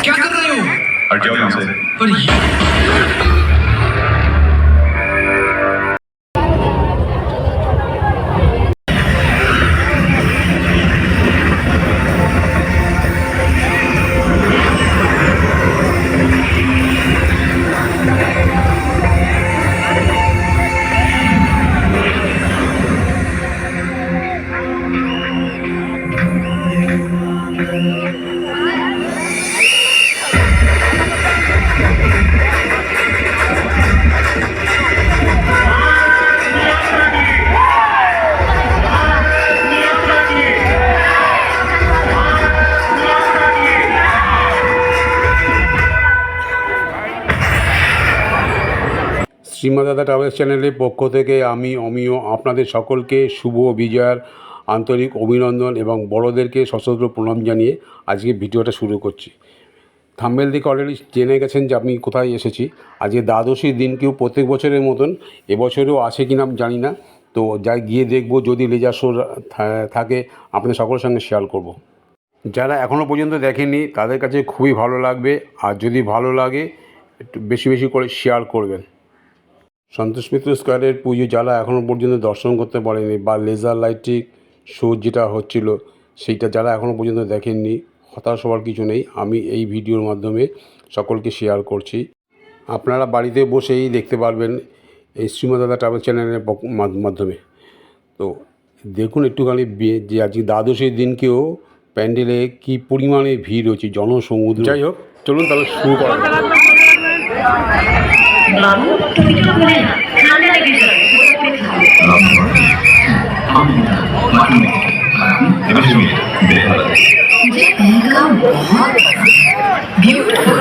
क्या कर रहे हो? हट जाओ यहाँ से। पर শ্রীমাদাদা ট্রাভেলস চ্যানেলের পক্ষ থেকে আমি অমিয় আপনাদের সকলকে শুভ বিজয়ার আন্তরিক অভিনন্দন এবং বড়োদেরকে সশস্ত্র প্রণাম জানিয়ে আজকে ভিডিওটা শুরু করছি। থাম্বনেল দেখে অলরেডি জেনে গেছেন যে আমি কোথায় এসেছি। আজকে দ্বাদশীর দিন কেউ প্রত্যেক বছরের মতন এবছরেও আছে কিনা জানি না, তো যাই গিয়ে দেখবো, যদি লেজার শো থাকে আপনাদের সকলের সঙ্গে শেয়ার করব। যারা এখনও পর্যন্ত দেখেননি তাদের কাছে খুবই ভালো লাগবে, আর যদি ভালো লাগে একটু বেশি বেশি করে শেয়ার করবেন। সন্তোষ মিত্র স্কোয়ারের পুজো যারা এখনও পর্যন্ত দর্শন করতে পারেনি, বা লেজার লাইটিং শো যেটা হচ্ছিল সেইটা যারা এখনও পর্যন্ত দেখেননি, হতাশ হওয়ার কিছু নেই। আমি এই ভিডিওর মাধ্যমে সকলকে শেয়ার করছি, আপনারা বাড়িতে বসেই দেখতে পারবেন এই শ্রীমাদাদা ট্রাভেল চ্যানেলের মাধ্যমে। তো দেখুন একটুখানি যে আজকে দ্বাদশীর দিনকেও প্যান্ডেলে কী পরিমাণে ভিড় হচ্ছে, জনসমুদ্র। যাই হোক, চলুন তাহলে শুরু করা যাক। বাবু তুমি তো বলে না ঠান্ডা লেগে যাবে। मुझे पहलगाम बहुत पसंद है, ब्यूटीफुल।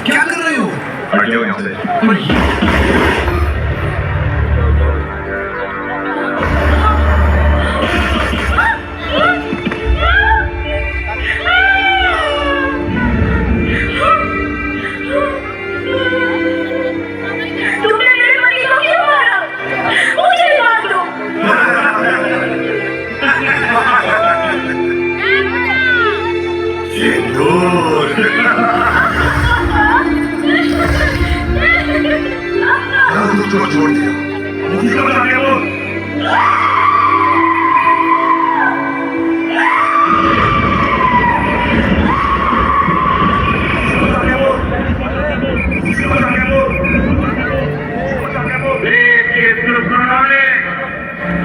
क्या कर रहे हो? हट जाओ यहाँ से। तुमने मेरे पति को क्यों मारा? मुझे मार दो। छोड़ दिया।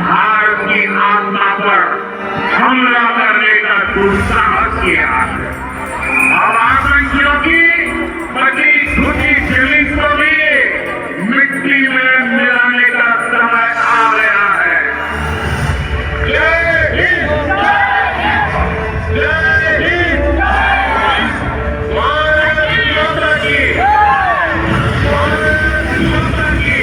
भारत की आत्मा पर हमला करने का दुस्साहस किया है। अब आतंकियों की बची खुदी फीलिंग को भी मिट्टी में मिलाने का समय आ गया है। जय हिंद, जय हिंद, भारत माता की, भारत माता की।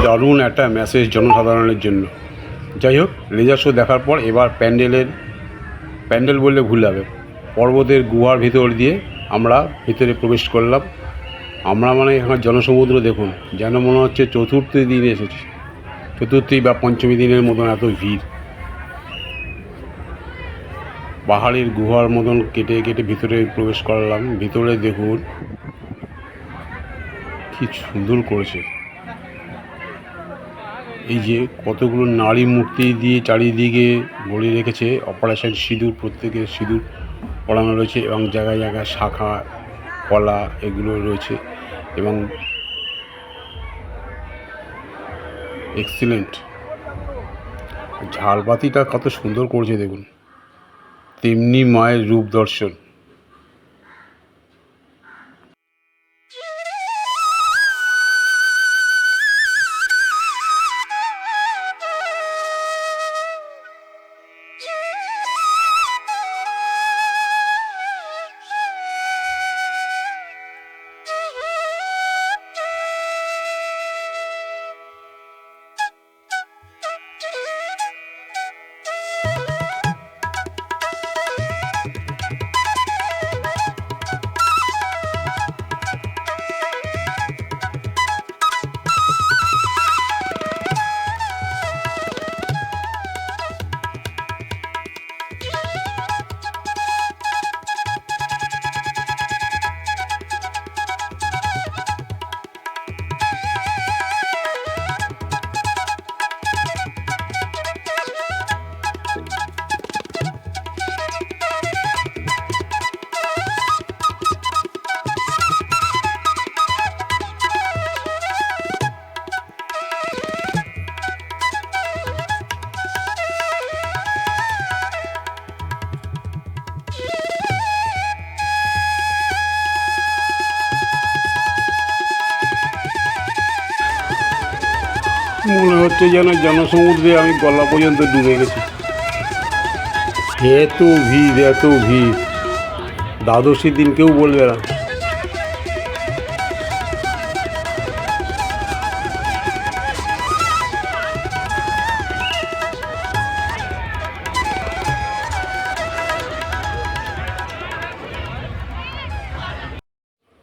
দারুণ একটা মেসেজ জনসাধারণের জন্য। যাই হোক, লেজার শো দেখার পর এবার প্যান্ডেল বললে ভুল হবে, পর্বতের গুহার ভিতর দিয়ে আমরা ভিতরে প্রবেশ করলাম। আমরা মানে এখানে জনসমুদ্র দেখুন, যেন মনে হচ্ছে চতুর্থী দিন এসেছি, চতুর্থী বা পঞ্চমী দিনের মতন এত ভিড়। পাহাড়ের গুহার মতন কেটে কেটে ভিতরে প্রবেশ করলাম। ভিতরে দেখুন কি সুন্দর করেছে, এই যে কতগুলো নারী মূর্তি দিয়ে চারিদিকে ভরে রেখেছে, অপারেশন সিঁদুর, প্রত্যেকের সিঁদুর পড়ানো রয়েছে এবং জায়গায় জায়গায় শাখা কলা এগুলো রয়েছে এবং এক্সিলেন্ট। ঝালবাতিটা কত সুন্দর করেছে দেখুন, তেমনি মায়ের রূপ দর্শন। মনে হচ্ছে যেন জনসমুদ্রে আমি গলা পর্যন্ত ডুবে গেছি, এত ভিড় এত ভিড়, দ্বাদশীর দিন কেউ বলবে না।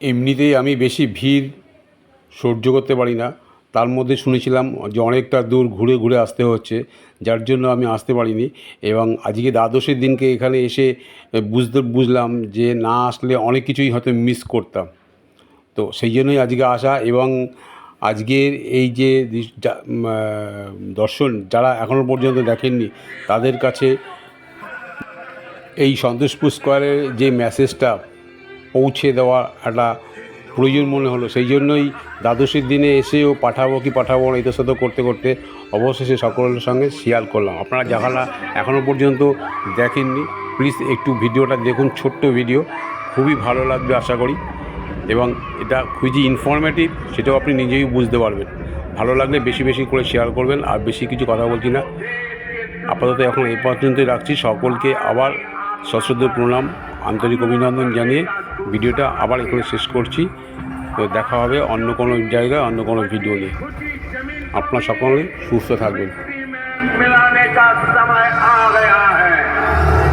এমনিতেই আমি বেশি ভিড় সহ্য করতে পারি না, তার মধ্যে শুনেছিলাম যে অনেকটা দূর ঘুরে ঘুরে আসতে হচ্ছে, যার জন্য আমি আসতে পারিনি। এবং আজকে দ্বাদশীর দিনকে এখানে এসে বুঝলাম যে না আসলে অনেক কিছুই হয়তো মিস করতাম, তো সেই জন্যই আজকে আসা। এবং আজকের এই যে দর্শন যারা এখনও পর্যন্ত দেখেননি তাদের কাছে এই সন্তোষপুর স্কোয়ারের যে মেসেজটা পৌঁছে দেওয়া একটা প্রয়োজন মনে হলো, সেই জন্যই দ্বাদশীর দিনে এসেও পাঠাবো না ইতস্তত করতে করতে অবশেষে সকলের সঙ্গে শেয়ার করলাম। আপনারা যারা এখনও পর্যন্ত দেখেননি প্লিজ একটু ভিডিওটা দেখুন, ছোট্ট ভিডিও, খুবই ভালো লাগবে আশা করি। এবং এটা খুবই ইনফরমেটিভ, সেটাও আপনি নিজেই বুঝতে পারবেন। ভালো লাগলে বেশি বেশি করে শেয়ার করবেন। আর বেশি কিছু কথা বলছি না, আপাতত এখন এই পর্যন্তই রাখছি। সকলকে আবার সশ্রদ্ধ প্রণাম, আন্তরিক অভিনন্দন জানিয়ে ভিডিওটা আবার এখানে শেষ করছি। তো দেখা হবে অন্য কোনো জায়গায় অন্য কোনো ভিডিও নিয়ে। আপনারা সকলে সুস্থ থাকবেন। मिलाने का समय आ गया है।